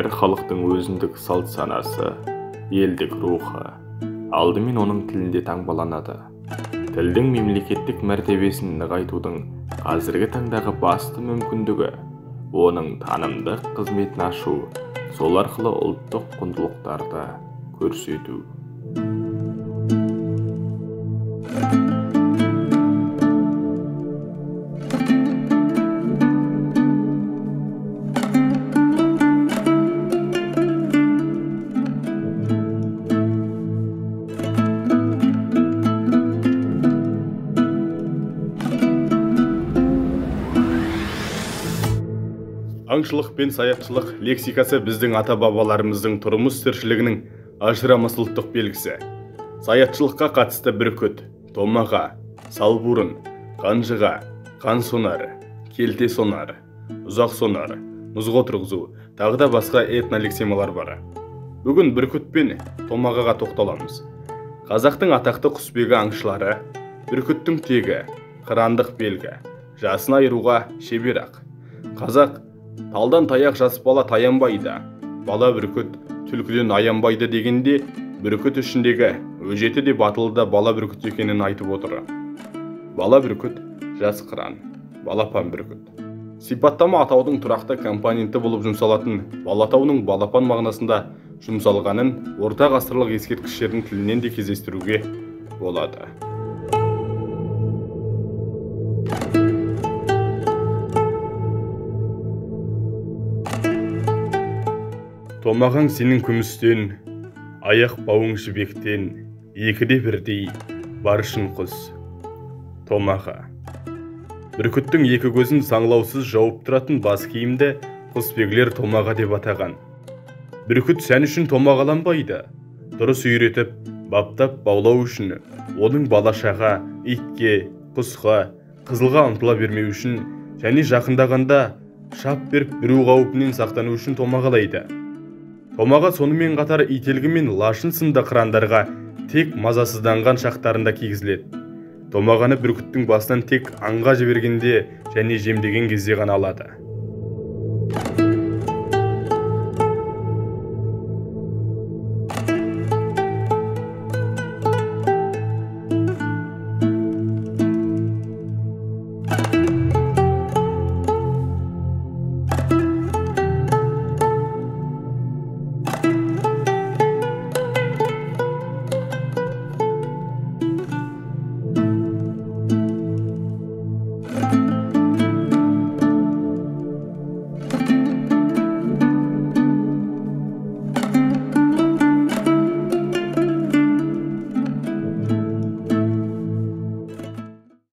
әр халықтың өзіндік салт санасы, елдік рухы алдымен оның тілінде таңбаланады. Тілдің мемлекеттік мәртебесін нығайтудың қазіргі таңдағы басты мүмкіндігі оның танымдық қызметін ашу, сол арқылы ұлттық құндылықтарды көрсету. Аңшылық пен саятшылық лексикасы біздің ата-бабаларымыздың тұрмыс тіршілігінің ажырамас ұлттық белгісі. Саятшылыққа қатысты бүркіт, томаға, салбурын, қанжыға, қансонар, келте сонар, ұзақ сонар, мұзға отырғызу, тағы да басқа этнолексемалар бар. Бүгін бүркіт пен томағаға тоқталамыз. Қазақтың атақты құсбегі аңшылары бүркіттің тегі, қырандық белгі, жасын айыруға шебер-ақ. Қазақ талдан таяқ жас бала таянбайды, бала бүркіт түлкіден аянбайды дегенде, бүркіт ішіндегі өжеті де батылы да бала бүркіт екенін айтып отыр. Бала бүркіт, жас қыран, балапан бүркіт. Сипаттама атаудың тұрақты компоненті болып жұмсалатын балатауның балапан мағынасында жұмсалғанын орта ғасырлық ескерткіштердің тілінен де кездестіруге болады. Томағаң сенің күмістен, аяқ бауың жібектен, екіде бірдей баршын құс. Томаға. Бүркіттің екі көзін саңлаусыз жауып тұратын бас киімді құсбегілер томаға деп атаған. Бүркіт сән үшін томағаланбайды. Дұрыс үйретіп, баптап баулау үшін, оның балашаға, итке, құсқа, қызылға ұмтыла бермеу үшін, және жақындағанда шап беріп бүру қауіпінен сақтану үшін томағалайды. Томаға сонымен қатар ителгі мен лашын сынды қырандарға тек мазасызданған шақтарында кигізіледі. Томағаны бүркіттің басынан тек аңға жібергенде және жемдеген кезде ғана алады.